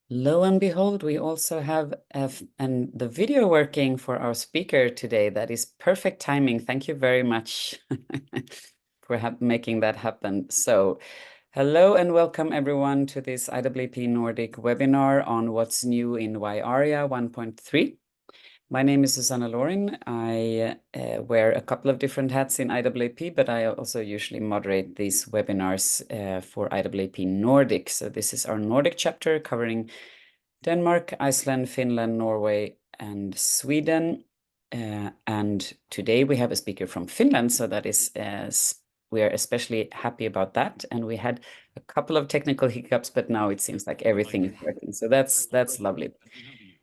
Lo and behold, we also have the video working for our speaker today. That is perfect timing. Thank you very much for making that happen. So, hello and welcome everyone to this IAAP Nordic webinar on what's new in WAI ARIA 1.3. My name is Susanna Lorin. I wear a couple of different hats in IAAP, but I also usually moderate these webinars for IAAP Nordic. So this is our Nordic chapter covering Denmark, Iceland, Finland, Norway, and Sweden. And today we have a speaker from Finland, so that is we are especially happy about that. And we had a couple of technical hiccups, but now it seems like everything is working. So that's lovely.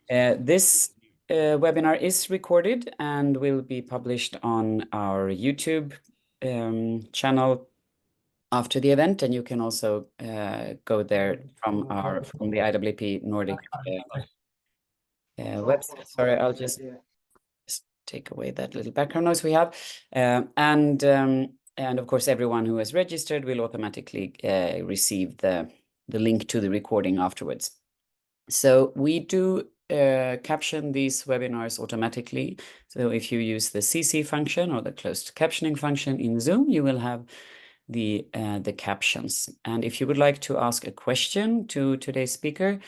This webinar is recorded and will be published on our YouTube channel after the event, and you can also go there from the IAAP Nordic website. Sorry, I'll just take away that little background noise we have, and of course, everyone who has registered will automatically receive the link to the recording afterwards. So we do caption these webinars automatically. So if you use the CC function or the closed captioning function in Zoom, you will have the captions. And if you would like to ask a question to today's speaker,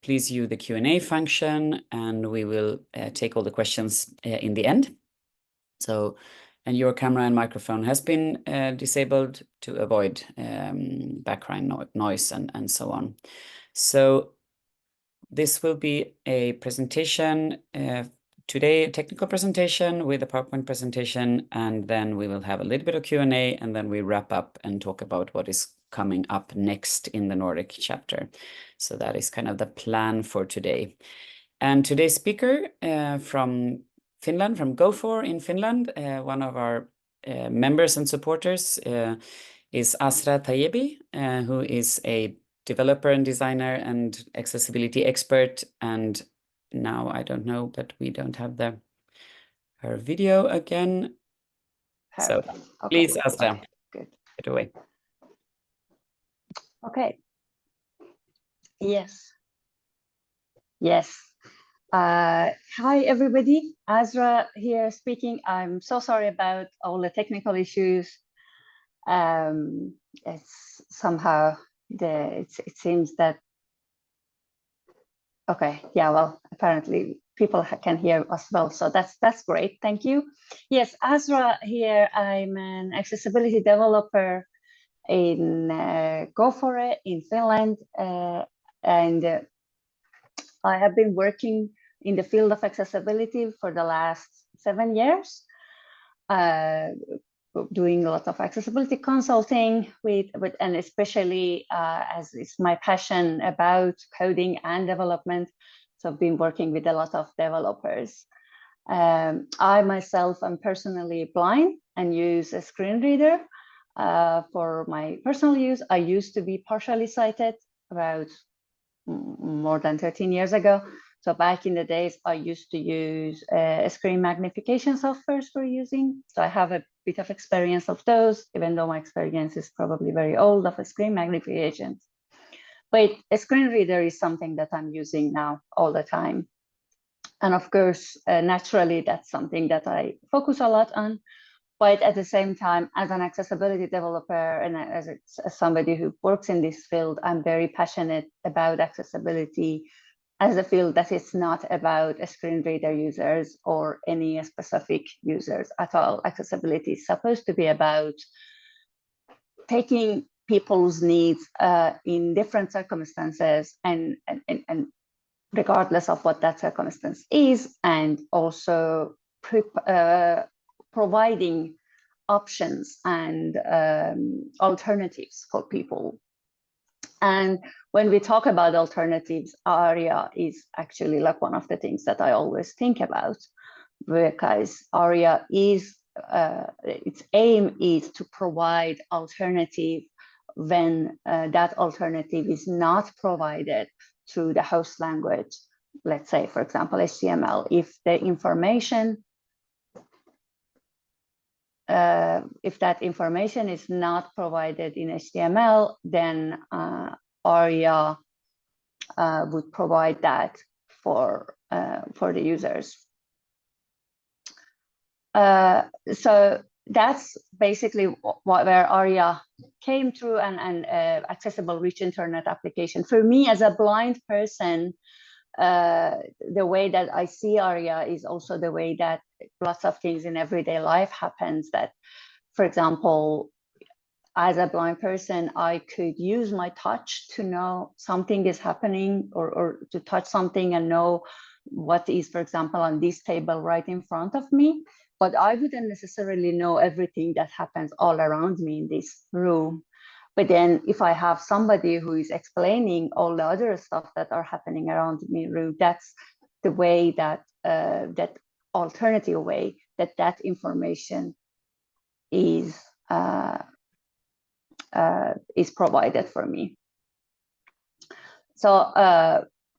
please use the Q&A function, and we will take all the questions in the end. So, and your camera and microphone has been disabled to avoid background noise and so on. So this will be a presentation today, a technical presentation with a PowerPoint presentation, and then we will have a little bit of Q&A, and then we wrap up and talk about what is coming up next in the Nordic chapter. So that is kind of the plan for today. And today's speaker from Finland, from Go4 in Finland, one of our members and supporters is Asra Tayebi, who is a developer and designer and accessibility expert. And now I don't know, but we don't have her video again. So please, Asra, good. get away. Okay. Yes. Hi, everybody. Azra here speaking. I'm so sorry about all the technical issues. It's somehow it seems that. Okay. Yeah. Well, apparently people can hear us well, so that's great. Thank you. Yes, Azra here. I'm an accessibility developer in Go4 in Finland, and I have been working in the field of accessibility for the last 7 years, doing a lot of accessibility consulting and especially as it's my passion about coding and development. So I've been working with a lot of developers. I myself am personally blind and use a screen reader for my personal use. I used to be partially sighted about more than 13 years ago. So back in the days, I used to use screen magnification softwares for using. So I have a bit of experience of those, even though my experience is probably very old of a screen magnification. But a screen reader is something that I'm using now all the time. And of course, naturally, that's something that I focus a lot on. But at the same time, as an accessibility developer and as somebody who works in this field, I'm very passionate about accessibility as a field that is not about screen reader users or any specific users at all. Accessibility is supposed to be about taking people's needs in different circumstances and regardless of what that circumstance is, and also providing options and alternatives for people. And when we talk about alternatives, ARIA is actually like one of the things that I always think about, because ARIA is, its aim is to provide alternative when that alternative is not provided through the host language. Let's say, for example, HTML. If the information if that information is not provided in HTML, then ARIA would provide that for the users. So that's basically where ARIA came through, and accessible rich internet application. For me as a blind person, the way that I see ARIA is also the way that lots of things in everyday life happens. That, for example, as a blind person, I could use my touch to know something is happening, or to touch something and know what is, for example, on this table right in front of me. But I wouldn't necessarily know everything that happens all around me in this room. But then if I have somebody who is explaining all the other stuff that are happening around me in the room, that's the way that, that alternative way that information is provided for me. So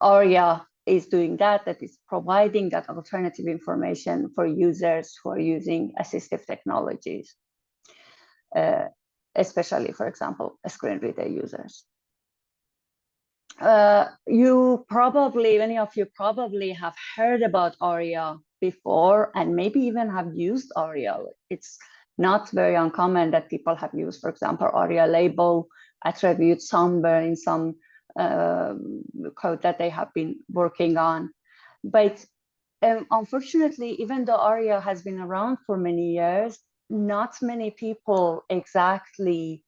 ARIA is doing that is providing that alternative information for users who are using assistive technologies, especially, for example, screen reader users. Many of you probably have heard about ARIA before, and maybe even have used ARIA. It's not very uncommon that people have used, for example, ARIA label attributes somewhere in some code that they have been working on. But unfortunately, even though ARIA has been around for many years, not many people exactly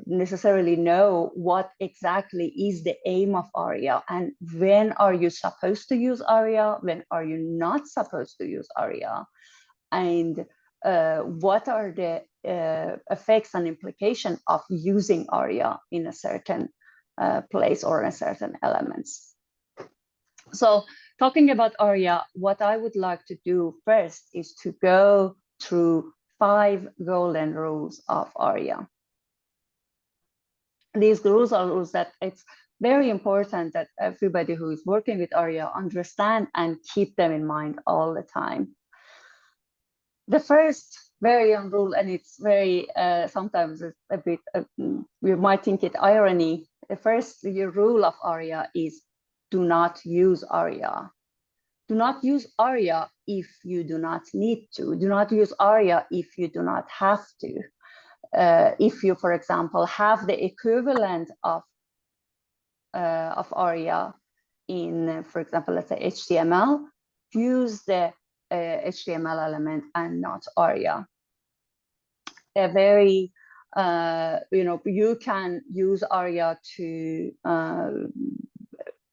necessarily know what exactly is the aim of ARIA, and when are you supposed to use ARIA, when are you not supposed to use ARIA, and what are the effects and implications of using ARIA in a certain place or in certain elements. So talking about ARIA, what I would like to do first is to go through 5 golden rules of ARIA. These rules are rules that it's very important that everybody who is working with ARIA understand and keep them in mind all the time. The first very young rule, and it's very, sometimes it's a bit, we might think it irony. The first rule of ARIA is do not use ARIA. Do not use ARIA if you do not need to. Do not use ARIA if you do not have to. If you, for example, have the equivalent of ARIA in, for example, let's say HTML, use the HTML element and not ARIA. A very, you can use ARIA to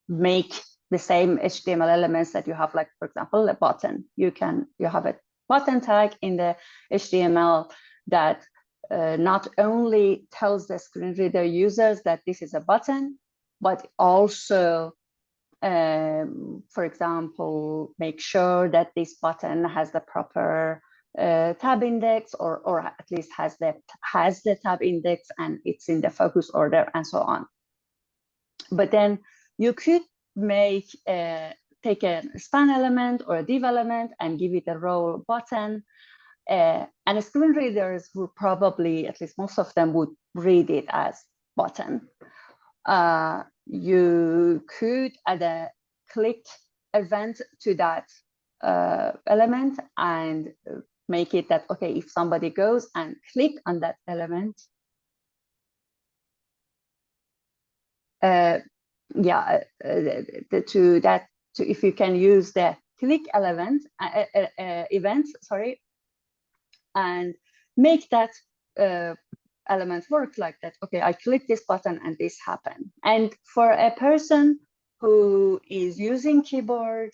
make the same HTML elements that you have, like, for example, a button. You have a button tag in the HTML that not only tells the screen reader users that this is a button, but also, for example, make sure that this button has the proper tab index, or at least has the tab index and it's in the focus order and so on. But then you could take a span element or a div element and give it a role button. And screen readers would probably, at least most of them, would read it as button. You could add a click event to that element and make it that, okay, if somebody goes and click on that element, if you can use the click element event, sorry, and make that element work like that. Okay, I click this button and this happened. And for a person who is using keyboard,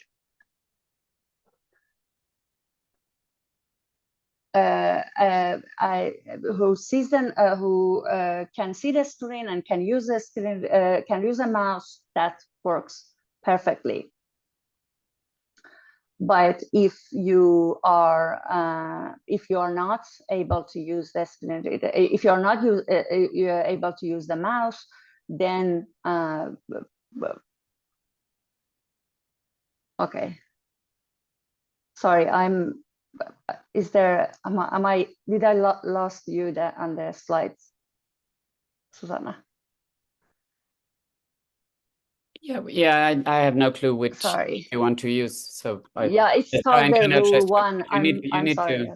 who can see the screen and can use the screen, can use a mouse, that works perfectly. But if you are not able to use the screen reader, if you're not you're able to use the mouse, then okay. Sorry, did I lost you on the slides, Susanna? Yeah. I have no clue which Sorry. you want to use. So Yeah, it's try called and the analyze, rule but one. you I'm need sorry.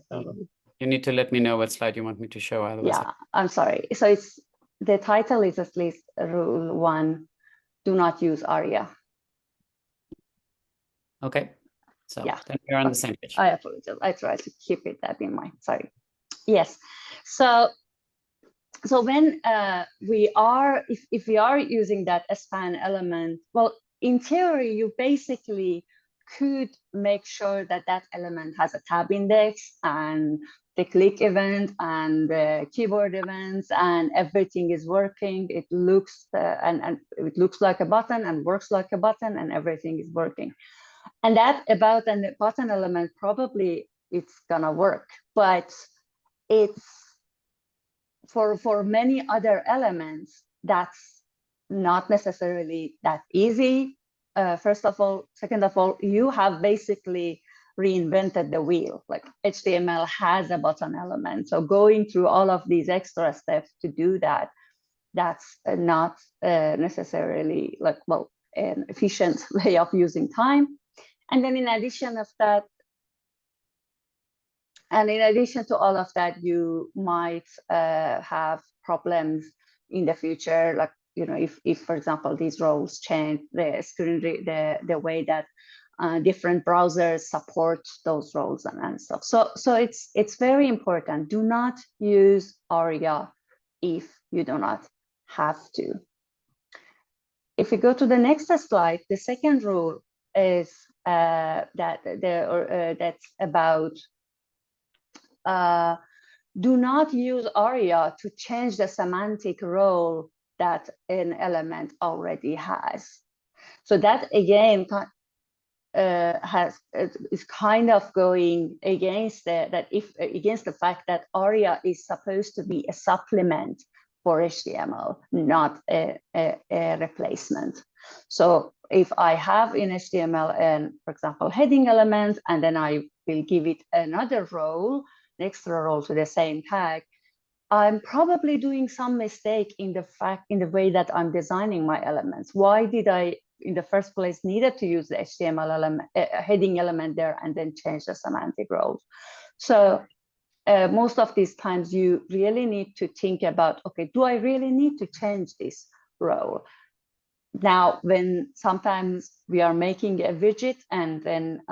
you need to let me know what slide you want me to show. Otherwise, Yeah, I'm sorry. So it's the title is at least rule one. Do not use ARIA. okay. So Yeah, then we're on the same page. I apologize. I try to keep that in mind. Sorry. Yes. So when we are, if we are using that span element, well, in theory, you basically could make sure that that element has a tab index and the click event and the keyboard events and everything is working. It looks and it looks like a button and works like a button and everything is working. And that about a button element, probably it's gonna work, but it's for many other elements, that's not necessarily that easy. First of all, second of all, you have basically reinvented the wheel. Like HTML has a button element. So going through all of these extra steps to do that, that's not necessarily like, well, an efficient way of using time. And then in addition of that, and in addition to all of that, you might have problems in the future, like, you know, if for example, these roles change, the screen, the way that different browsers support those roles and stuff. So it's very important. Do not use ARIA if you do not have to. If we go to the next slide, the second rule is that's about do not use ARIA to change the semantic role that an element already has. So that again is kind of going against against the fact that ARIA is supposed to be a supplement for HTML, not a replacement. So if I have in HTML and, for example, heading element, and then I will give it another role, an extra role to the same tag, I'm probably doing some mistake in the way that I'm designing my elements. Why did I, in the first place, needed to use the HTML element, heading element there, and then change the semantic roles? So most of these times, you really need to think about, okay, do I really need to change this role? Now, when sometimes we are making a widget and then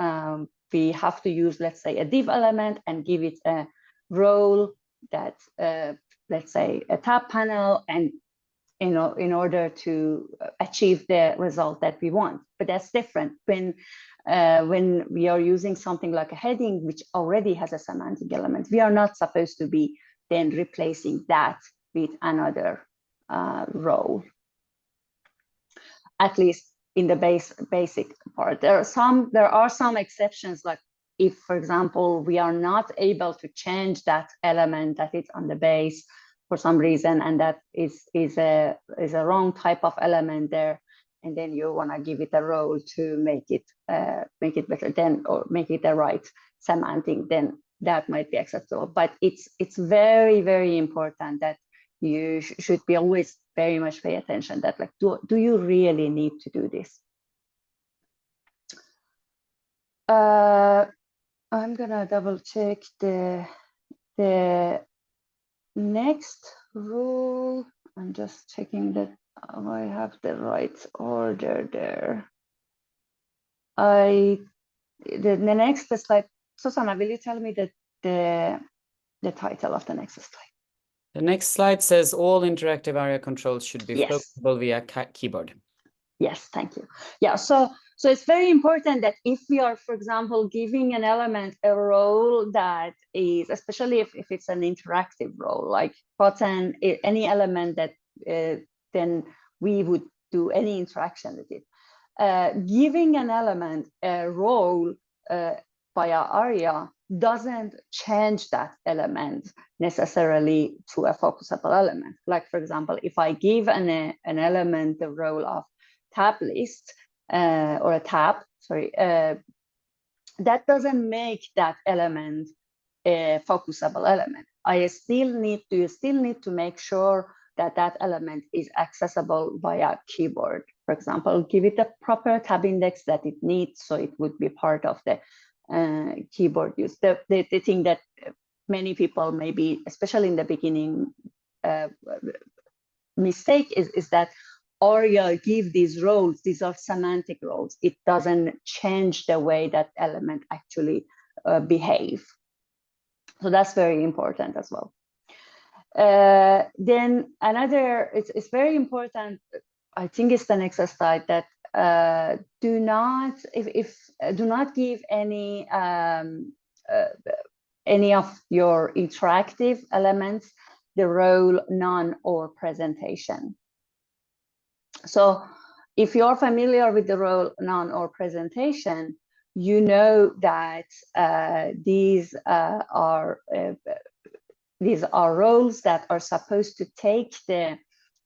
we have to use, let's say, a div element and give it a role that, let's say, a tab panel, and in order to achieve the result that we want. But that's different when we are using something like a heading, which already has a semantic element. We are not supposed to be then replacing that with another role, at least in the basic part. There are some exceptions, like if, for example, we are not able to change that element that is on the base for some reason, and that is a wrong type of element there, and then you want to give it a role to make it better, then, or make it the right semantic, then that might be acceptable. But it's very, very important that you should be always very much pay attention that, like, do you really need to do this? I'm gonna double check the next rule. I'm just checking that I have the right order there. The next slide, Susanna, will you tell me the title of the next slide? The next slide says all interactive ARIA controls should be flexible via keyboard. Yes, thank you. Yeah, so it's very important that if we are, for example, giving an element a role that is, especially if it's an interactive role, like button, any element that then we would do any interaction with it. Giving an element a role via ARIA doesn't change that element necessarily to a focusable element. Like, for example, if I give an element the role of tab list or a tab, sorry, that doesn't make that element a focusable element. I still need to make sure that that element is accessible via keyboard. for example, give it the proper tab index that it needs, so it would be part of the keyboard use. The thing that many people, maybe especially in the beginning, mistake is that ARIA give these roles, these are semantic roles. It doesn't change the way that element actually behave. So that's very important as well. Then another, it's very important, I think it's the next slide, that do not give any of your interactive elements the role none or presentation. So if you're familiar with the role none or presentation, you know that these are roles that are supposed to take the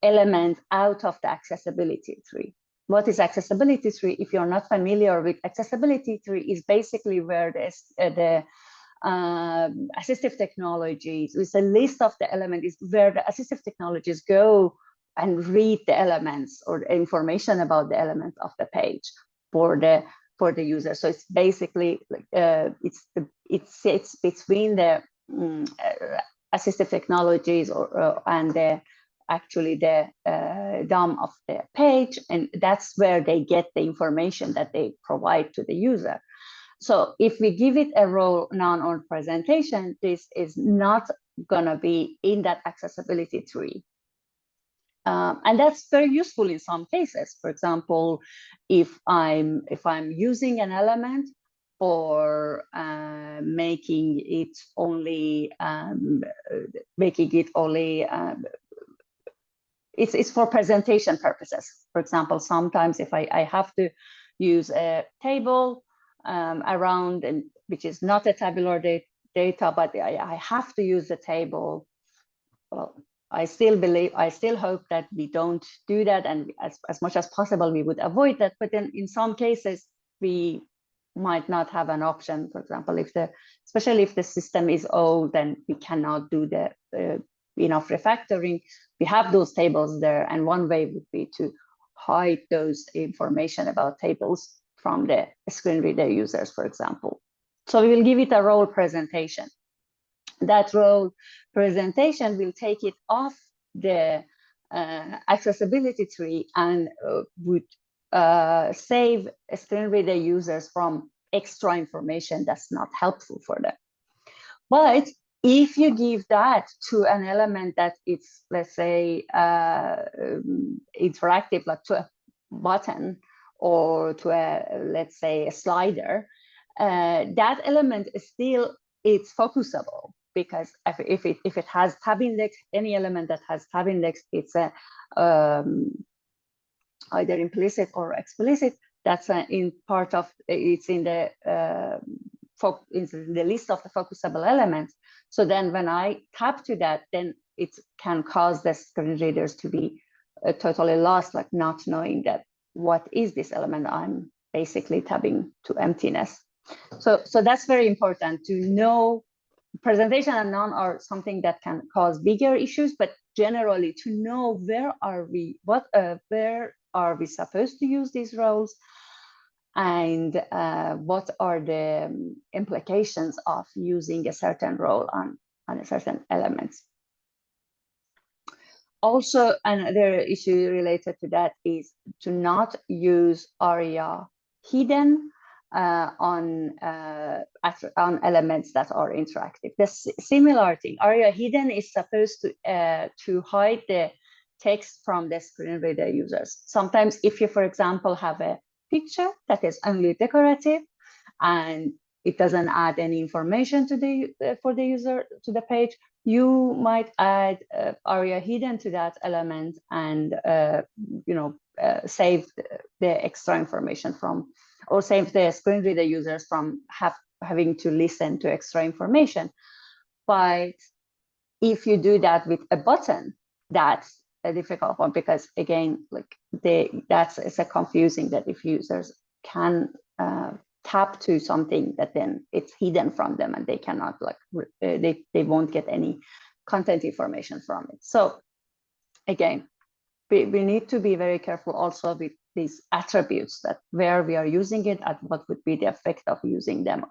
element out of the accessibility tree. What is accessibility tree? If you're not familiar with accessibility tree, is basically where the assistive technologies, with a list of the elements, is where the assistive technologies go and read the elements or the information about the element of the page for the user. So it's basically it sits between the assistive technologies and the DOM of the page, and that's where they get the information that they provide to the user. So if we give it a role none or presentation, this is not gonna be in that accessibility tree. And that's very useful in some cases. For example, if I'm using an element for making it only it's for presentation purposes. For example, sometimes if I have to use a table around, and which is not a tabular data, but I have to use the table. Well, I still hope that we don't do that, and as much as possible we would avoid that. But then in some cases we might not have an option. For example, especially if the system is old, then we cannot do the enough refactoring. We have those tables there, and one way would be to hide those information about tables from the screen reader users, for example. So we will give it a role presentation. That role presentation will take it off the accessibility tree and would save screen reader users from extra information that's not helpful for them. But if you give that to an element that it's, let's say, interactive, like to a button or to let's say, a slider, that element is still, it's focusable, because if it has tab index, any element that has tab index, it's a either implicit or explicit. That's in part of, it's in the list of the focusable elements. So then when I tap to that, then it can cause the screen readers to be totally lost, like not knowing that what is this element I'm basically tabbing to emptiness. So that's very important to know. Presentation and none are something that can cause bigger issues, but generally to know where are we supposed to use these roles, and what are the implications of using a certain role on a certain element. Also, another issue related to that is to not use ARIA hidden on elements that are interactive. The similar thing, ARIA hidden is supposed to hide the text from the screen reader users. Sometimes if you, for example, have a picture that is only decorative and it doesn't add any information to for the user to the page, you might add ARIA hidden to that element and save the extra information from, or save the screen reader users from having to listen to extra information. But if you do that with a button, that's a difficult one, because again, like it's a confusing that if users can tap to something, that then it's hidden from them and they cannot, like they won't get any content information from it. So again, we need to be very careful also with these attributes, that where we are using it and what would be the effect of using them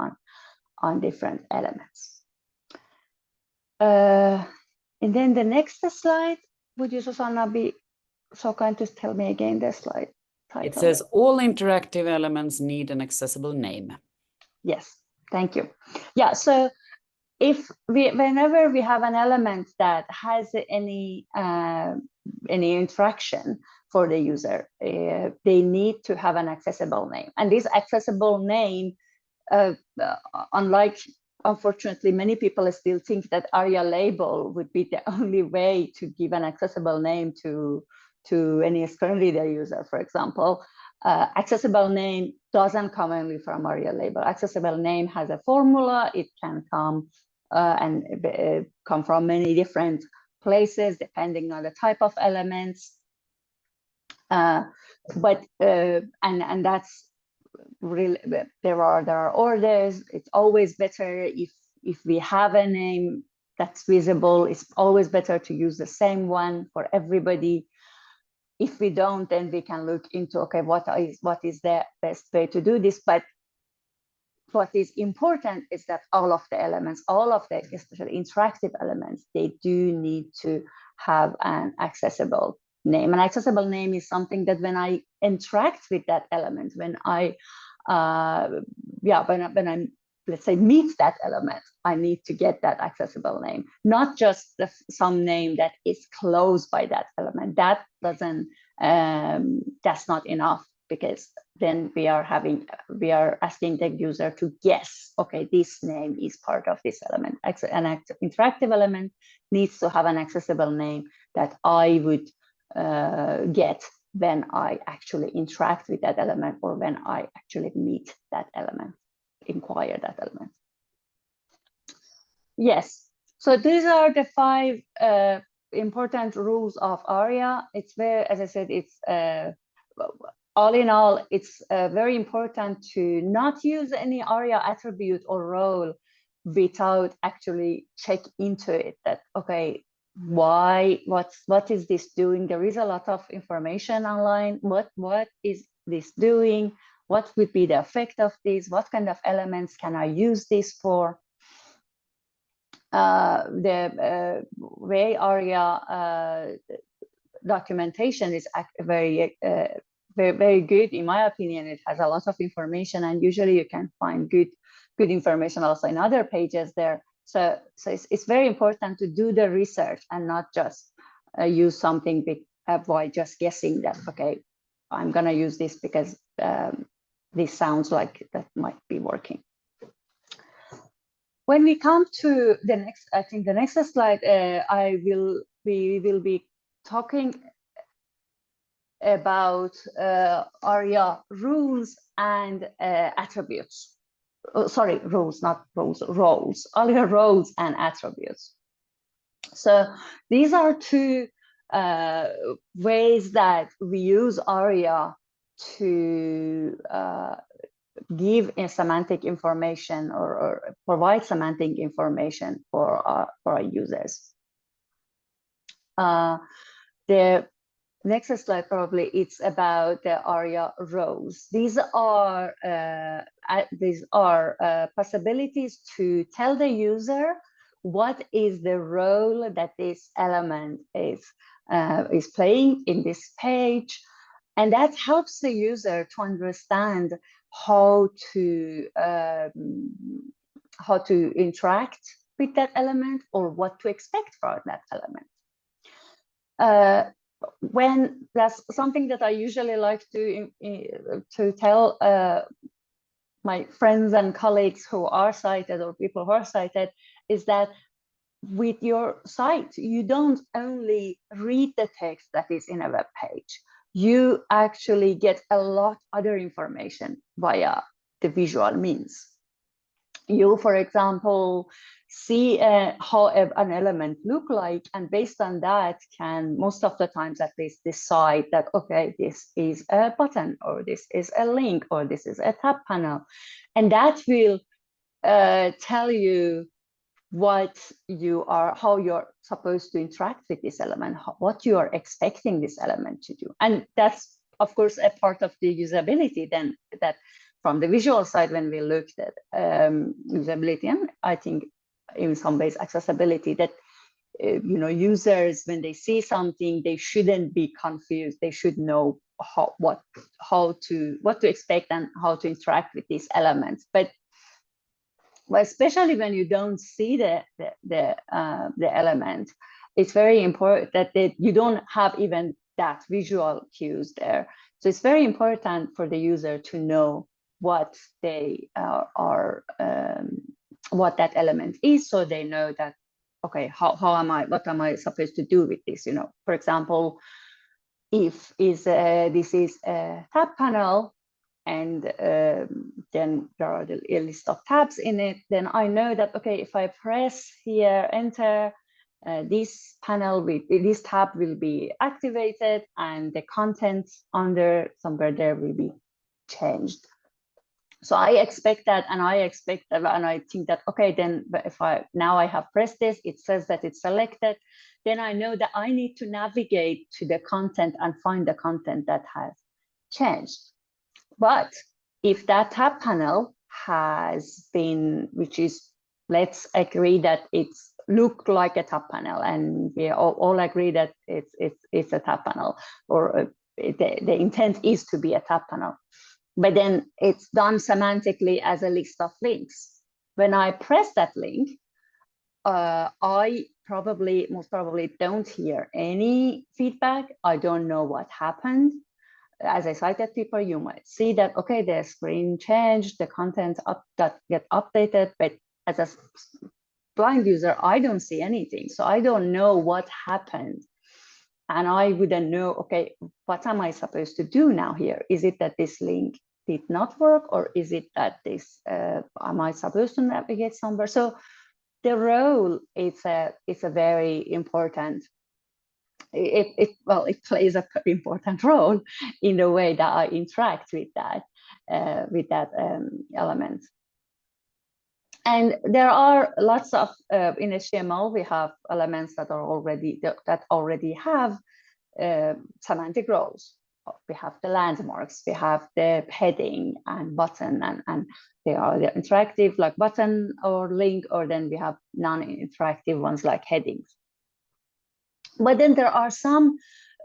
on different elements. And then the next slide, would you, Susanna, be so kind to tell me again the slide title? It says all interactive elements need an accessible name. Yes, thank you. Yeah, so whenever we have an element that has any interaction for the user, they need to have an accessible name. And this accessible name, unfortunately, many people still think that ARIA label would be the only way to give an accessible name to any screen reader user, for example. Accessible name doesn't come only from ARIA label. Accessible name has a formula. It can come come from many different places depending on the type of elements. And that's really, there are orders. It's always better if we have a name that's visible. It's always better to use the same one for everybody. If we don't, then we can look into, okay, what is the best way to do this. But what is important is that all of the elements, all of the especially interactive elements, they do need to have an accessible name. An accessible name is something that when I interact with that element, when I let's say meet that element, I need to get that accessible name, not just some name that is close by that element. That doesn't, that's not enough, because then we are asking the user to guess, okay, this name is part of this element. An interactive element needs to have an accessible name that I would get when I actually interact with that element, or when I actually meet that element, inquire that element. Yes, so these are the 5 important rules of ARIA. It's very, as I said, it's all in all, it's very important to not use any ARIA attribute or role without actually check into it, that, okay, what is this doing? There is a lot of information online. What is this doing? What would be the effect of this? What kind of elements can I use this for? The way ARIA documentation is very good, in my opinion. It has a lot of information, and usually you can find good information also in other pages there. So it's very important to do the research and not just use something by just guessing that, okay, I'm gonna use this because this sounds like that might be working. When we come to the next, I think the next slide, we will be talking about ARIA rules and attributes. Oh, sorry, rules, not roles, roles. ARIA roles and attributes. So these are 2 ways that we use ARIA to give a semantic information or provide semantic information for our users. The next slide probably it's about the ARIA roles. These are possibilities to tell the user what is the role that this element is playing in this page, and that helps the user to understand how to interact with that element, or what to expect from that element. When that's something that I usually like to tell my friends and colleagues who are sighted, or people who are sighted, is that with your site, you don't only read the text that is in a web page. You actually get a lot other information via the visual means. You, for example, see how an element look like, and based on that can, most of the times at least, decide that, okay, this is a button, or this is a link, or this is a tab panel. And that will tell you how you're supposed to interact with this element, what you are expecting this element to do. And that's of course, a part of the usability then, that from the visual side, when we looked at usability, and I think in some ways accessibility, that users, when they see something, they shouldn't be confused. They should know what to expect and how to interact with these elements. But especially when you don't see the element, it's very important that you don't have even that visual cues there. So it's very important for the user to know what they what that element is, so they know that, okay, what am I supposed to do with this? For example, if this is a tab panel, and then there are a list of tabs in it, then I know that, okay, if I press here, enter, this panel with this tab will be activated, and the content under somewhere there will be changed. So I expect that, and I think that, okay, then if I have pressed this, it says that it's selected, then I know that I need to navigate to the content and find the content that has changed. But if that tab panel has been, which is, let's agree that it's looked like a tab panel, and we all agree that it's a tab panel, or the intent is to be a tab panel. But then it's done semantically as a list of links. When I press that link, I most probably don't hear any feedback. I don't know what happened. As a sighted people, you might see that, okay, the screen changed, the content that get updated, but as a blind user, I don't see anything. So I don't know what happened. And I wouldn't know, okay, what am I supposed to do now here? Is it that this link did not work, or is it that this, am I supposed to navigate somewhere? So the role, it's a very important, it plays a very important role in the way that I interact with that element. And there are lots of, in HTML, we have elements that already have semantic roles. We have the landmarks, we have the heading and button, and they are the interactive, like button or link, or then we have non-interactive ones like headings. But then there are some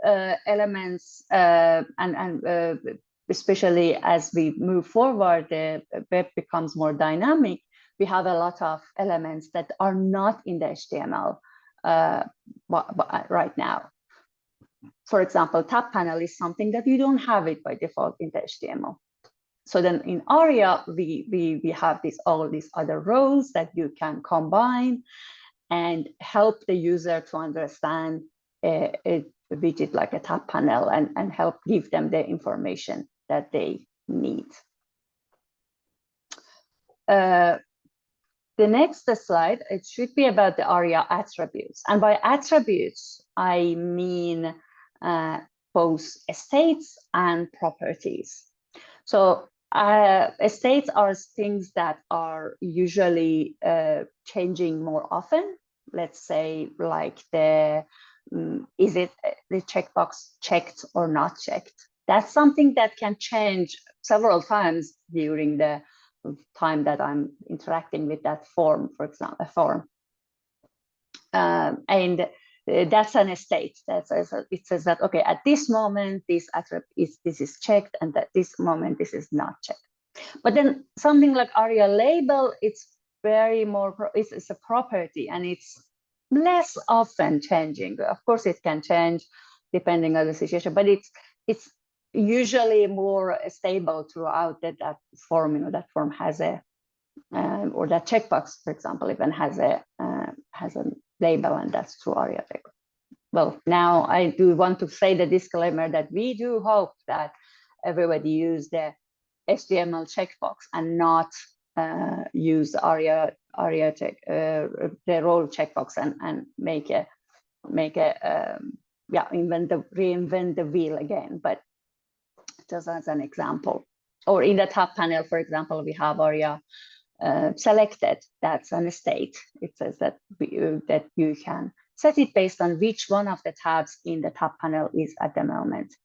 elements, and especially as we move forward, the web becomes more dynamic. We have a lot of elements that are not in the HTML right now. For example, tab panel is something that you don't have it by default in the HTML. So then in ARIA, we have all these other roles that you can combine and help the user to understand a widget like a tab panel, and help give them the information that they need. The next slide, it should be about the ARIA attributes. And by attributes, I mean both states and properties. So states are things that are usually changing more often. Let's say, like is it the checkbox checked or not checked? That's something that can change several times during the time that I'm interacting with that form, for example, a form. And that's an state. It says that, okay, at this moment, this is checked, and at this moment, this is not checked. But then something like ARIA label, it's it's a property, and it's less often changing. Of course, it can change depending on the situation, but it's usually more stable throughout that form. That form has a or that checkbox, for example, even has a label, and that's through ARIA. Well, now I do want to say the disclaimer that we do hope that everybody use the HTML checkbox and not use ARIA the role checkbox and reinvent the wheel again. But just as an example, or in the tab panel, for example, we have ARIA selected. That's an state. It says that you can set it based on which one of the tabs in the tab panel is at the moment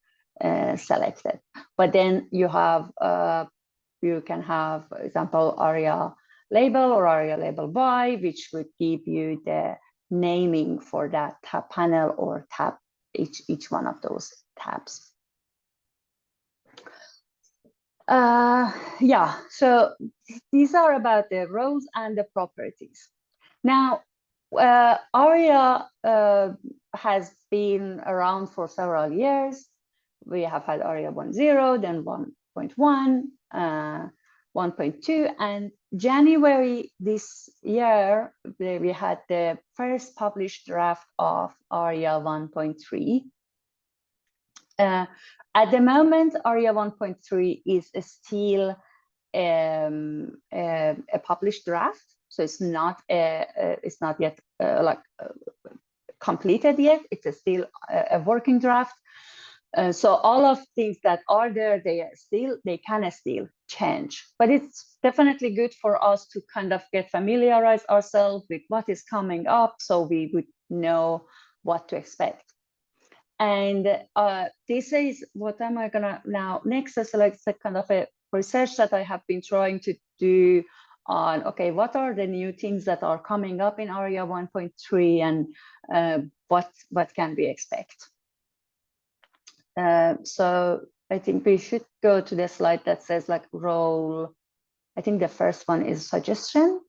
selected. But then you have you can have, for example, ARIA label or ARIA label by, which would give you the naming for that tab panel or tab, each one of those tabs. Yeah, so these are about the roles and the properties. Now, ARIA has been around for several years. We have had ARIA 1.0, then 1.1, 1.2, and January this year, we had the first published draft of ARIA 1.3. At the moment, ARIA 1.3 is still a published draft, so it's not yet completed yet. It's still a working draft. So all of things that are there, they can still change. But it's definitely good for us to kind of familiarize ourselves with what is coming up, so we would know what to expect. And this is what am I gonna now next is like kind of a research that I have been trying to do on, okay, what are the new things that are coming up in ARIA 1.3 and what can we expect? So I think we should go to the slide that says like role. I think the first one is suggestion.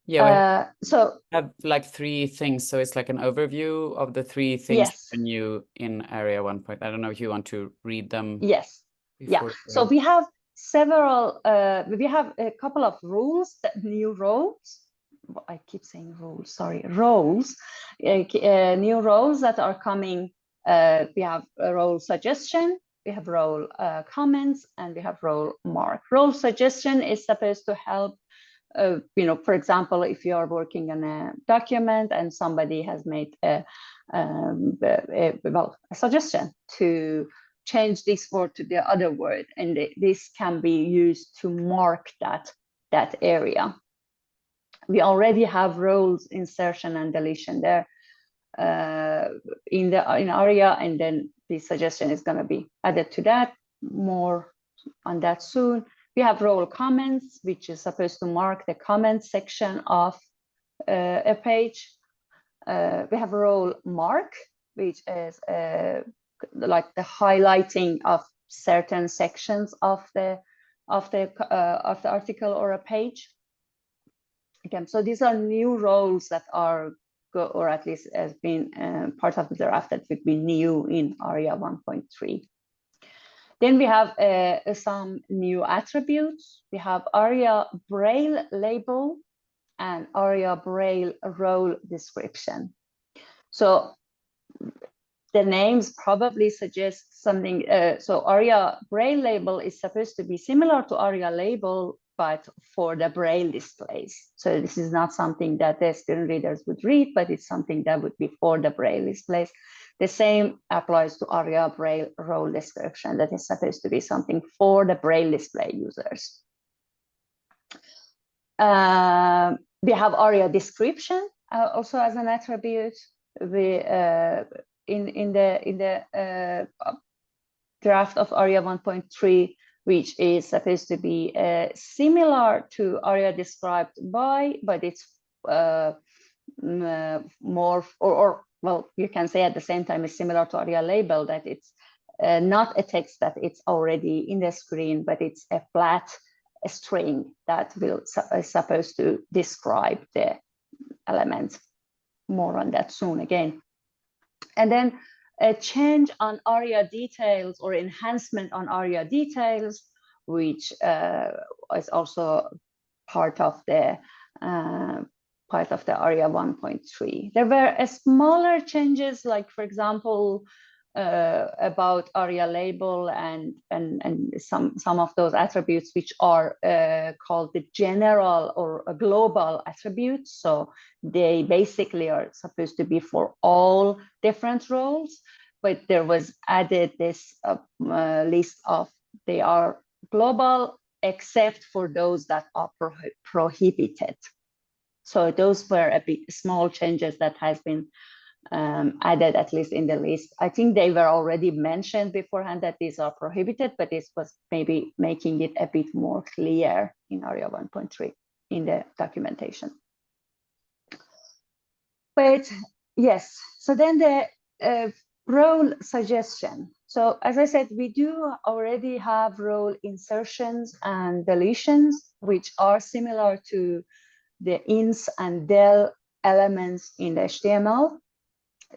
Yeah, so we have like 3 things. So it's like an overview of the 3 things yes. new in ARIA 1. I don't know if you want to read them. Yes. Yeah. So we have several. We have a couple of rules, new roles. I keep saying rules. Sorry, roles. New roles that are coming. We have a role suggestion. We have role comments, and we have role mark. Role suggestion is supposed to help. For example, if you are working on a document and somebody has made a suggestion to change this word to the other word, and this can be used to mark that area. We already have roles insertion and deletion there in ARIA, and then the suggestion is going to be added to that. More on that soon. We have role comments, which is supposed to mark the comment section of a page. We have role mark, which is like the highlighting of certain sections of the article or a page. Again, so these are new roles that are, or at least has been part of the draft that would be new in ARIA 1.3. Then we have some new attributes. We have ARIA Braille label and ARIA Braille role description. So the names probably suggest something. So ARIA Braille label is supposed to be similar to ARIA label, but for the Braille displays. So this is not something that the screen readers would read, but it's something that would be for the Braille displays. The same applies to ARIA Braille role description, that is supposed to be something for the Braille display users. We have ARIA description also as an attribute. We in the draft of ARIA 1.3, which is supposed to be similar to ARIA described by, but it's more well, you can say at the same time it's similar to ARIA label, that it's not a text that it's already in the screen, but it's a flat string that is supposed to describe the element. More on that soon again. And then a change on ARIA details or enhancement on ARIA details, which is also part of the ARIA 1.3. There were smaller changes, like for example, about ARIA label and some of those attributes, which are called the general or global attributes. So they basically are supposed to be for all different roles, but there was added this list of they are global except for those that are prohibited. So those were a bit small changes that has been added, at least in the list. I think they were already mentioned beforehand that these are prohibited, but this was maybe making it a bit more clear in ARIA 1.3 in the documentation. But yes, so then the role suggestion. So as I said, we do already have role insertions and deletions, which are similar to the ins and del elements in the HTML.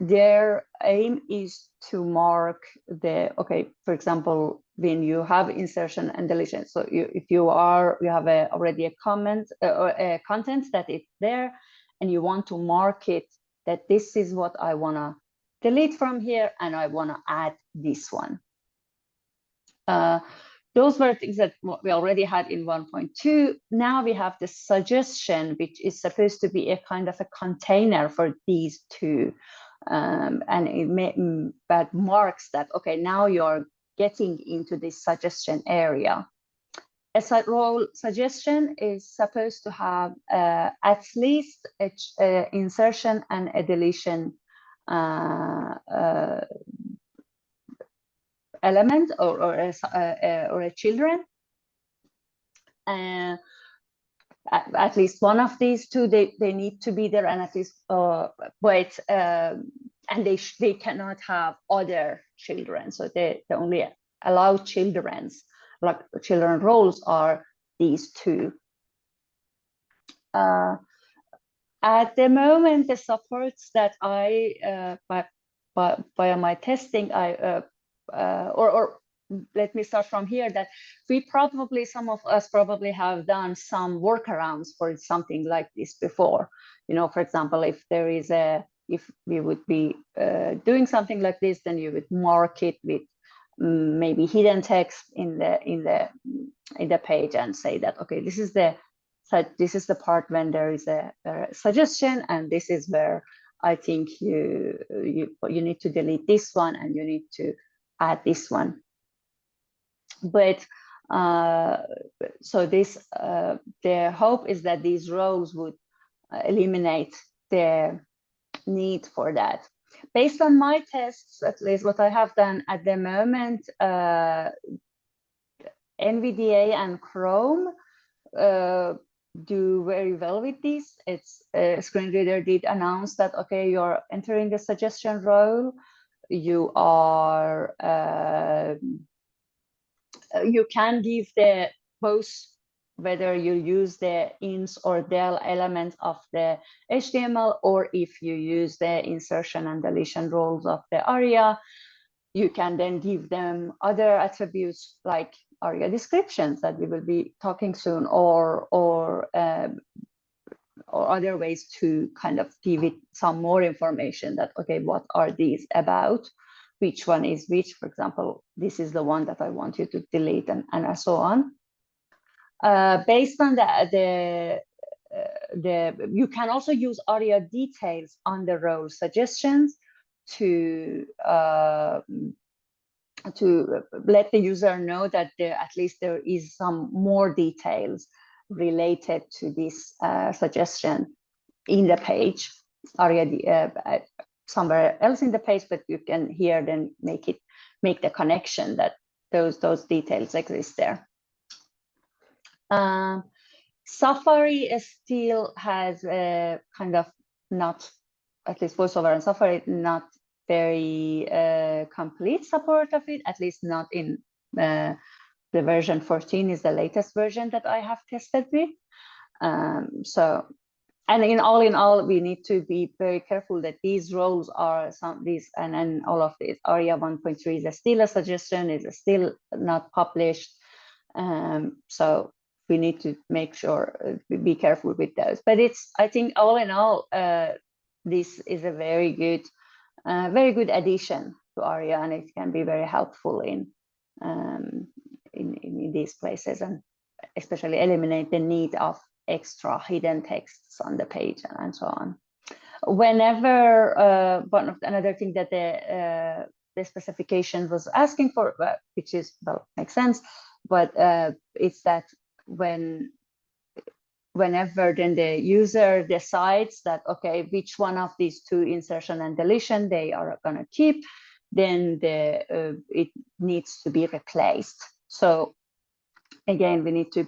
Their aim is to mark the, okay, for example, when you have insertion and deletion. So if you have already a comment or a content that is there, and you want to mark it that this is what I want to delete from here, and I want to add this one. Those were things that we already had in 1.2. Now we have the suggestion, which is supposed to be a kind of a container for these two. And that marks that, okay, now you're getting into this suggestion area. A role suggestion is supposed to have at least an insertion and a deletion element or a children. At least one of these two, they need to be there, and at least and they cannot have other children. So they only allow children's, like children roles are these two. At the moment, the supports that I by my testing, or let me start from here, that some of us probably have done some workarounds for something like this before. You know, for example, if we would be doing something like this, then you would mark it with maybe hidden text in the page and say that, okay, this is the part when there is a suggestion, and this is where I think you need to delete this one and you need to add this one. But so this the hope is that these roles would eliminate the need for that. Based on my tests, at least what I have done at the moment, NVDA and Chrome do very well with this. It's Screen Reader did announce that, okay, you're entering the suggestion role, you are you can give the both, whether you use the ins or del elements of the HTML, or if you use the insertion and deletion roles of the ARIA, you can then give them other attributes like ARIA descriptions that we will be talking soon, or other ways to kind of give it some more information that, okay, what are these about? Which one is which? For example, this is the one that I want you to delete, and so on. Based on you can also use ARIA details on the role suggestions to let the user know that at least there is some more details related to this suggestion in the page, ARIA somewhere else in the page, but you can here then make the connection that those details exist there. Safari still has a kind of not, at least VoiceOver and Safari, not very complete support of it, at least not in the version 14 is the latest version that I have tested with. So, and in all, we need to be very careful that these roles are and all of this ARIA 1.3 is still a suggestion, is still not published. So we need to make sure, be careful with those. But I think all in all, this is a very good addition to ARIA, and it can be very helpful in these places, and especially eliminate the need of extra hidden texts on the page and so on. Whenever another thing that the specification was asking for, which is, well, makes sense, but it's that when whenever then the user decides that, okay, which one of these two, insertion and deletion, they are going to keep, then it needs to be replaced. So again, we need to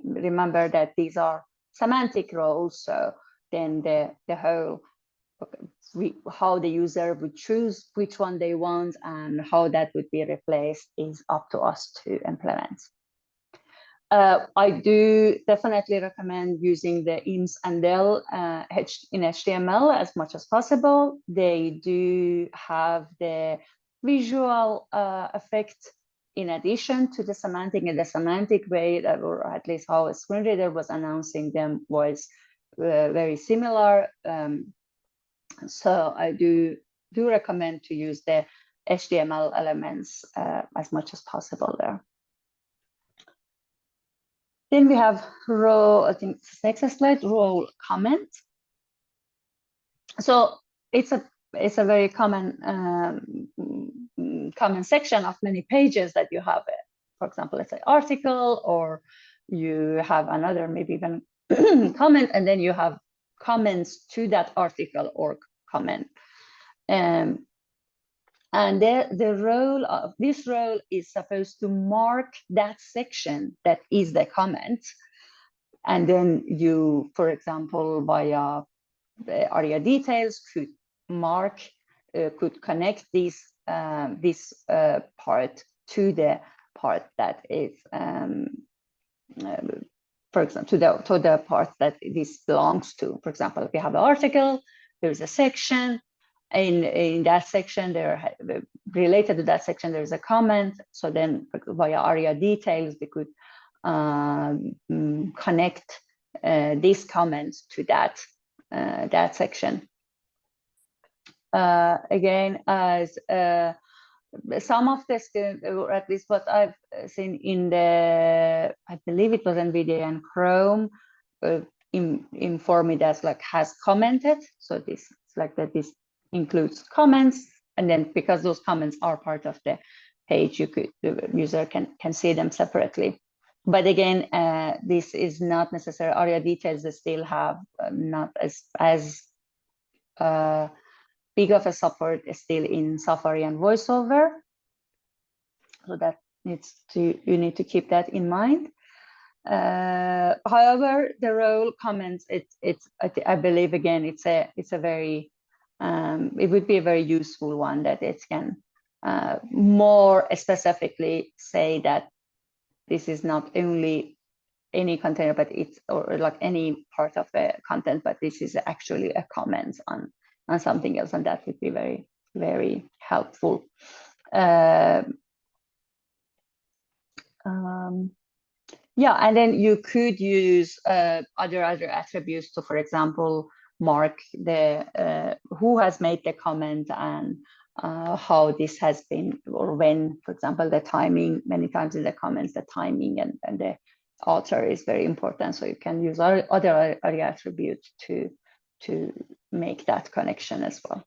remember that these are semantic roles. So then the whole, how the user would choose which one they want and how that would be replaced is up to us to implement. I do definitely recommend using the IMS and DEL in HTML as much as possible. They do have the visual effect in addition to the semantic, in the semantic way, that, or at least how a screen reader was announcing them, was very similar. So I do recommend to use the HTML elements as much as possible there. Then we have role, I think next slide, role comment. So it's a very common section of many pages that you have, for example, let's say article, or you have another maybe even comment, and then you have comments to that article or comment. And the role of this role is supposed to mark that section that is the comment. And then you, for example, via the ARIA details, could mark, could connect this part to the part that is, for example, to the part that this belongs to. For example, if you have an article, there's a section. In that section, related to that section, there's a comment. So then via ARIA details, we could connect these comments to that section. Again, as some of the students, or at least what I've seen in the, I believe it was NVIDIA and Chrome, inform me that like has commented. So this is like that this includes comments, and then because those comments are part of the page, the user can see them separately. But again, this is not necessary. ARIA details, they still have not as big of a support still in Safari and VoiceOver. So that you need to keep that in mind. However, the role comments, I believe again, it's a very it would be a very useful one, that it can more specifically say that this is not only any container, but it's, or like any part of the content, but this is actually a comment on something else, and that would be very, very helpful. Yeah, and then you could use other attributes to, for example, mark the who has made the comment and how this has been, or when, for example, the timing. Many times in the comments, the timing and the author is very important. So you can use other ARIA attributes to make that connection as well.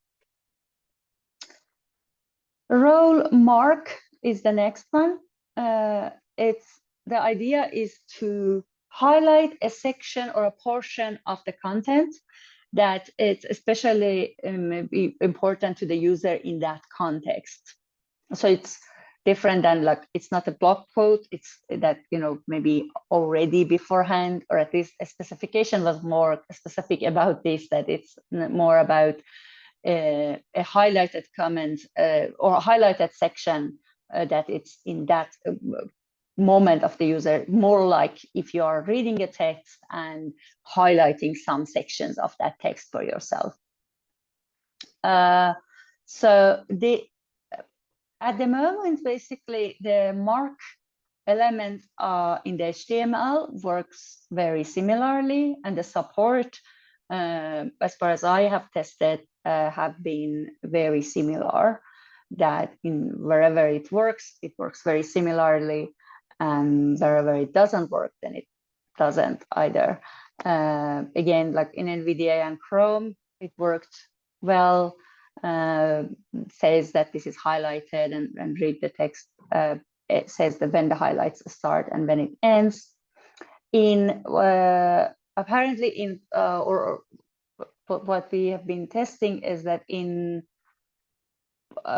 Role mark is the next one. The idea is to highlight a section or a portion of the content that it's especially important to the user in that context. So it's different than, like, it's not a blog quote, it's that, you know, maybe already beforehand, or at least a specification was more specific about this, that it's more about a highlighted comment or a highlighted section that it's in that moment of the user, more like if you are reading a text and highlighting some sections of that text for yourself. So at the moment, basically, the mark element in the HTML works very similarly, and the support, as far as I have tested, have been very similar. That in wherever it works very similarly, and wherever it doesn't work, then it doesn't either. Again, like in NVDA and Chrome, it worked well. Says that this is highlighted, and read the text. It says that when the highlights start and when it ends. In apparently in or what we have been testing is that in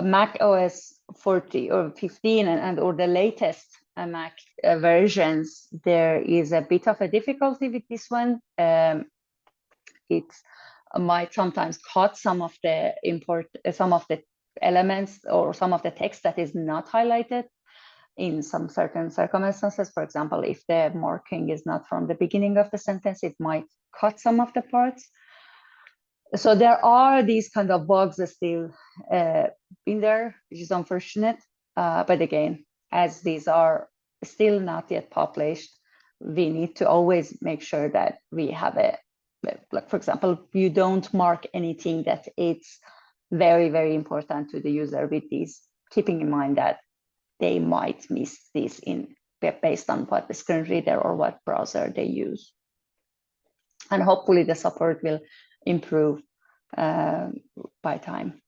Mac OS 40 or 15 and or the latest Mac versions, there is a bit of a difficulty with this one. It might sometimes cut some of the elements or some of the text that is not highlighted in some certain circumstances. For example, if the marking is not from the beginning of the sentence, it might cut some of the parts. So there are these kind of bugs still in there, which is unfortunate. But again, as these are still not yet published, we need to always make sure that we have like, for example, you don't mark anything that it's very, very important to the user with these, keeping in mind that they might miss this based on what the screen reader or what browser they use. And hopefully the support will improve by time.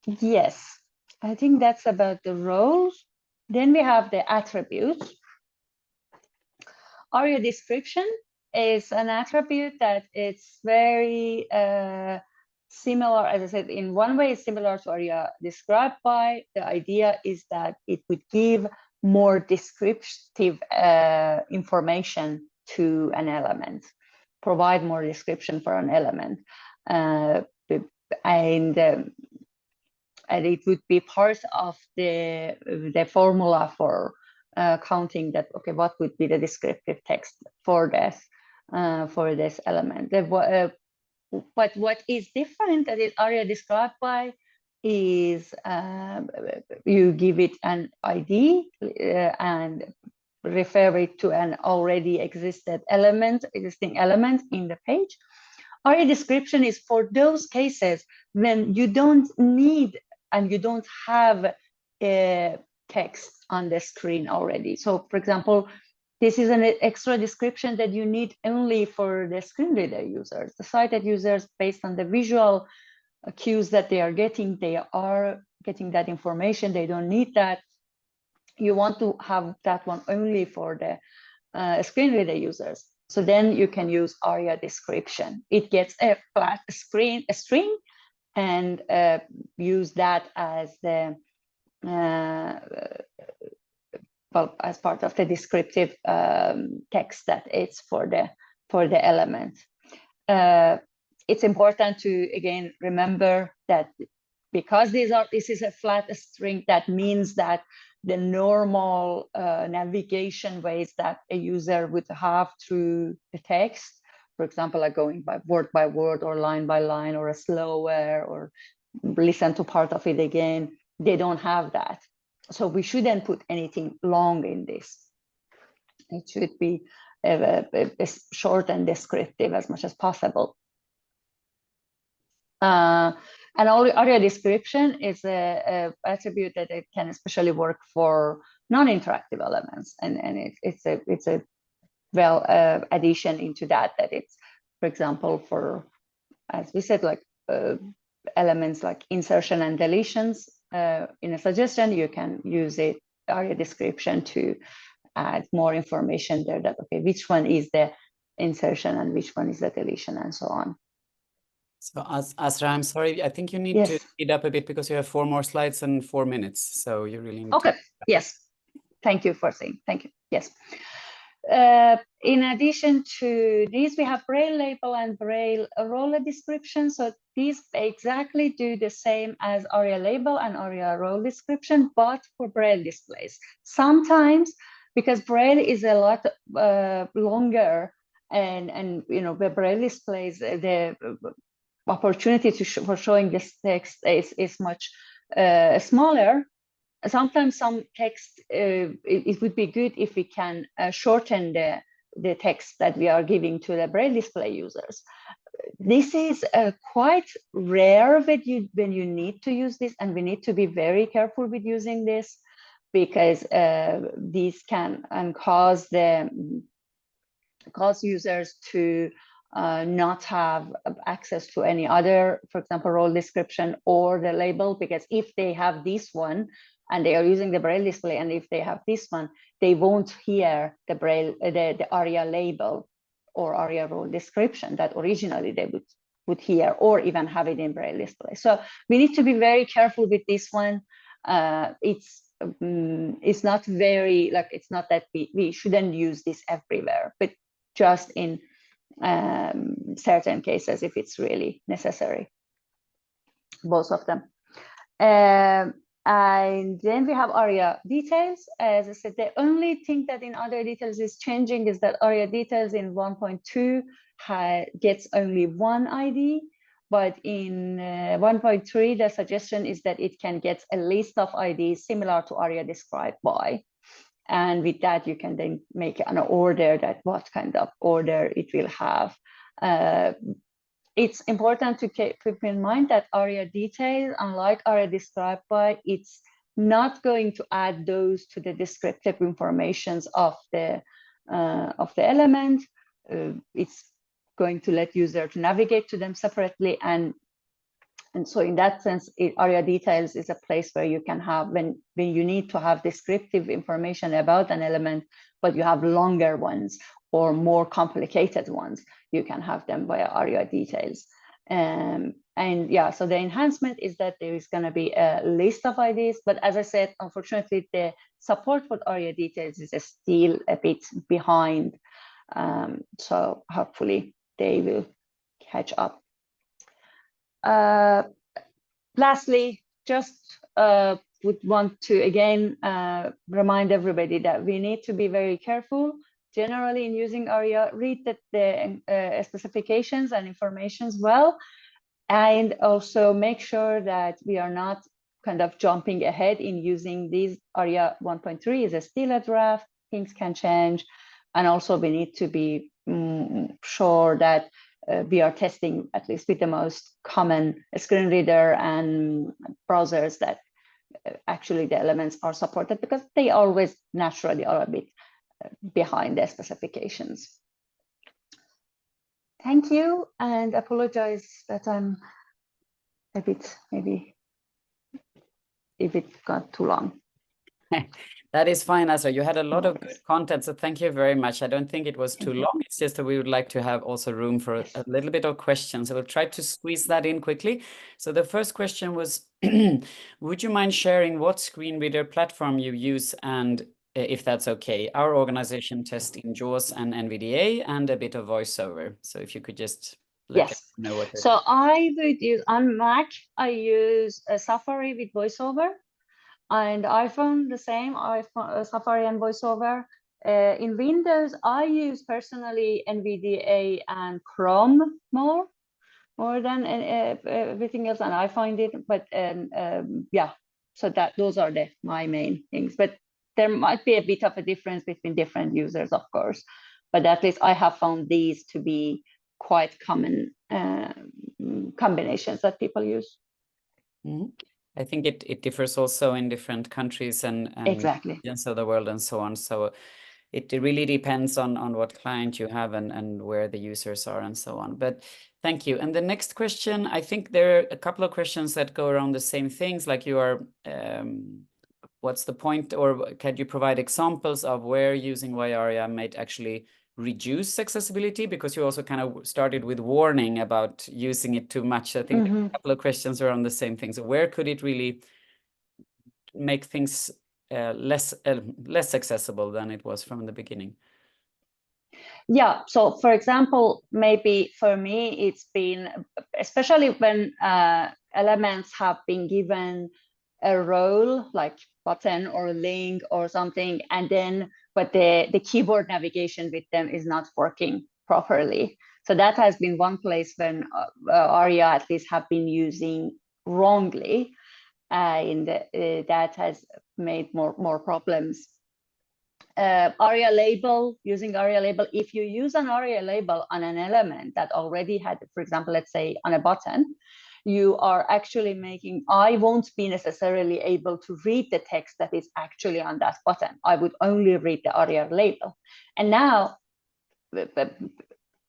Yes, I think that's about the roles. Then we have the attributes. ARIA description is an attribute that it's very similar, as I said, in one way it's similar to ARIA described by. The idea is that it would give more descriptive information to an element, provide more description for an element. And it would be part of the formula for counting that, okay, what would be the descriptive text for this element. But what is different that is ARIA described by is you give it an ID and refer it to an already existing element in the page. ARIA description is for those cases when you don't need and you don't have a text on the screen already. So for example, this is an extra description that you need only for the screen reader users. The sighted users, based on the visual cues that they are getting that information. They don't need that. You want to have that one only for the screen reader users. So then you can use ARIA description. It gets a flat string, and use that as the as part of the descriptive text that it's for the element. It's important to again remember that because this is a flat string, that means that the normal navigation ways that a user would have through the text, for example, like going by word or line by line, or a slower, or listen to part of it again, they don't have that. So we shouldn't put anything long in this. It should be short and descriptive as much as possible. And ARIA description is a attribute that it can especially work for non-interactive elements, and it's a addition into that it's, for example, for, as we said, like elements like insertion and deletions in a suggestion, you can use ARIA description to add more information there, that okay, which one is the insertion and which one is the deletion, and so on. So Asra, I'm sorry, I think you need to speed up a bit because you have 4 more slides and 4 minutes. So you really need to. Yes. Thank you for saying. Thank you. Yes. In addition to these, we have Braille label and Braille role description. So these exactly do the same as ARIA label and ARIA role description, but for Braille displays. Sometimes, because Braille is a lot longer, and you know, the Braille displays, the opportunity for showing this text is much smaller. Sometimes some text, it would be good if we can shorten the text that we are giving to the Braille display users. This is quite rare when you need to use this, and we need to be very careful with using this, because these can cause users to not have access to any other, for example, role description or the label, because if they have this one, and they are using the Braille display, and if they have this one, they won't hear the Braille, the ARIA label or ARIA role description that originally they would hear, or even have it in Braille display. So we need to be very careful with this one. It's not very, like, it's not that we shouldn't use this everywhere, but just in certain cases if it's really necessary, both of them. And then we have ARIA details. As I said, the only thing that in other details is changing is that ARIA details in 1.2 gets only one ID, but in 1.3, the suggestion is that it can get a list of IDs similar to ARIA described by. And with that, you can then make an order that what kind of order it will have. It's important to keep in mind that ARIA detail, unlike ARIA described by, it's not going to add those to the descriptive informations of the element. It's going to let user to navigate to them separately, and so in that sense, ARIA details is a place where you can have, when you need to have descriptive information about an element, but you have longer ones or more complicated ones, you can have them via ARIA details. And yeah, so the enhancement is that there is going to be a list of IDs, but as I said, unfortunately, the support for ARIA details is still a bit behind. So hopefully they will catch up. Lastly, just would want to again remind everybody that we need to be very careful. Generally, in using ARIA, read the specifications and informations well, and also make sure that we are not kind of jumping ahead in using these. ARIA 1.3 is still a draft, things can change, and also we need to be sure that we are testing at least with the most common screen reader and browsers that actually the elements are supported, because they always naturally are a bit behind the specifications. Thank you, and apologize that I'm a bit, maybe if it got too long. That is fine, Azra. You had a lot of good content, so thank you very much. I don't think it was too long. It's just that we would like to have also room for a little bit of questions. So we'll try to squeeze that in quickly. So the first question was, would you mind sharing what screen reader platform you use, and if that's okay? Our organization tests in JAWS and NVDA and a bit of VoiceOver. So if you could just let us know what. So I would use, on Mac, I use a Safari with VoiceOver. And iPhone, the same, Safari and VoiceOver. In Windows, I use personally NVDA and Chrome more than everything else, and I find it. But yeah, so those are my main things. But there might be a bit of a difference between different users, of course. But at least I have found these to be quite common combinations that people use. Mm-hmm. I think it differs also in different countries and exactly regions of the world and so on. So it really depends on what client you have and where the users are and so on. But thank you. And the next question, I think there are a couple of questions that go around the same things, like you are, what's the point, or can you provide examples of where using ARIA might actually reduce accessibility? Because you also kind of started with warning about using it too much. I think a couple of questions are on the same thing. So where could it really make things less accessible than it was from the beginning? Yeah, so for example, maybe for me, it's been, especially when elements have been given a role like button or link or something, and then but the keyboard navigation with them is not working properly. So that has been one place when ARIA at least have been using wrongly, and that has made more problems. ARIA label, using ARIA label, if you use an ARIA label on an element that already had, for example, let's say on a button, you are actually making, I won't be necessarily able to read the text that is actually on that button. I would only read the ARIA label. And now,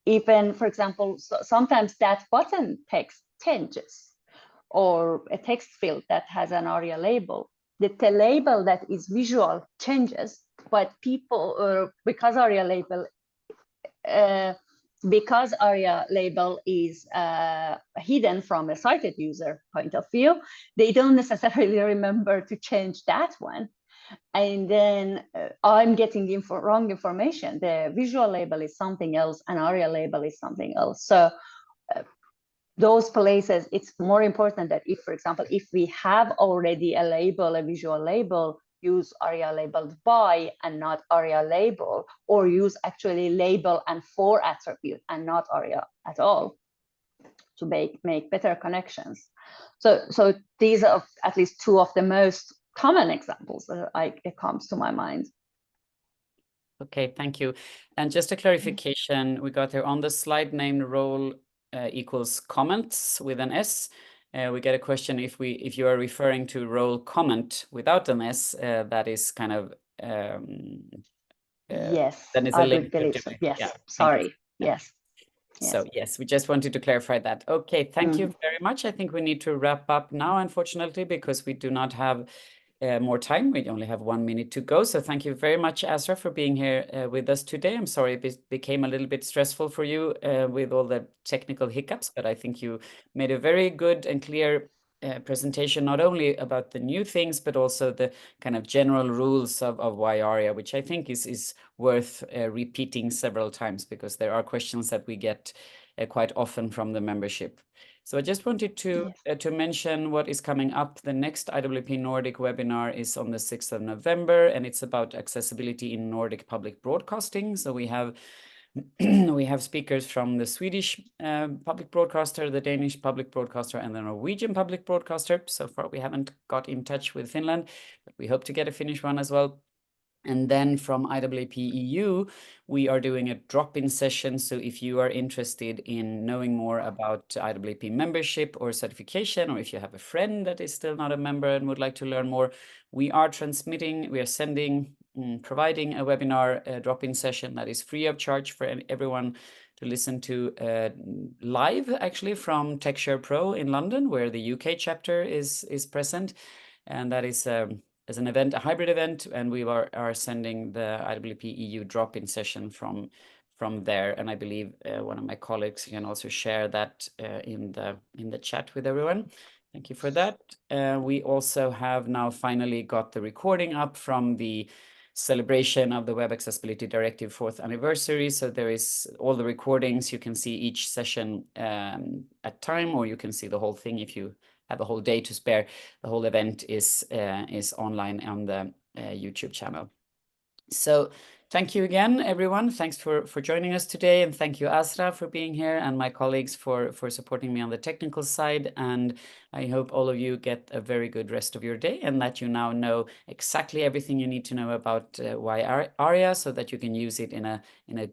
even, for example, sometimes that button text changes, or a text field that has an ARIA label the label that is visual changes, but people, because ARIA label is hidden from a sighted user point of view, they don't necessarily remember to change that one. And then I'm getting wrong information. The visual label is something else and ARIA label is something else. So those places, it's more important that if, for example, if we have already a label, a visual label, use ARIA labeled by and not ARIA label, or use actually label and for attribute and not ARIA at all to make better connections. So these are at least two of the most common examples that it comes to my mind. Okay, thank you. And just a clarification, we got there on the slide named role equals comments with an S. We get a question if you are referring to role comment without an S, that is kind of yes, that is I a link would believe so. Yes, yeah, sorry. Yes. So yes, we just wanted to clarify that. Okay, thank you very much. I think we need to wrap up now, unfortunately, because we do not have more time. We only have 1 minute to go. So thank you very much, Azra, for being here with us today. I'm sorry it became a little bit stressful for you with all the technical hiccups, but I think you made a very good and clear presentation, not only about the new things, but also the kind of general rules of WAI ARIA, which I think is worth repeating several times, because there are questions that we get quite often from the membership. So I just wanted to mention what is coming up. The next IAAP Nordic webinar is on the 6th of November, and it's about accessibility in Nordic public broadcasting. So we have we have speakers from the Swedish public broadcaster, the Danish public broadcaster, and the Norwegian public broadcaster. So far, we haven't got in touch with Finland, but we hope to get a Finnish one as well. And then from IAAP EU, we are doing a drop-in session. So if you are interested in knowing more about IAAP membership or certification, or if you have a friend that is still not a member and would like to learn more, we are providing a webinar drop-in session that is free of charge for everyone to listen to live, actually, from TechShare Pro in London, where the UK chapter is present. And that is as an event, a hybrid event, and we are sending the IAAP EU drop-in session from there. And I believe one of my colleagues can also share that in the chat with everyone. Thank you for that. We also have now finally got the recording up from the celebration of the Web Accessibility Directive 4th anniversary. So there is all the recordings. You can see each session at time, or you can see the whole thing if you have a whole day to spare. The whole event is online on the YouTube channel. So thank you again, everyone. Thanks for joining us today. And thank you, Azra, for being here, and my colleagues for supporting me on the technical side. And I hope all of you get a very good rest of your day, and that you now know exactly everything you need to know about WAI ARIA, so that you can use it in a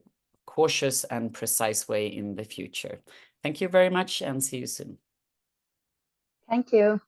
cautious and precise way in the future. Thank you very much, and see you soon. Thank you.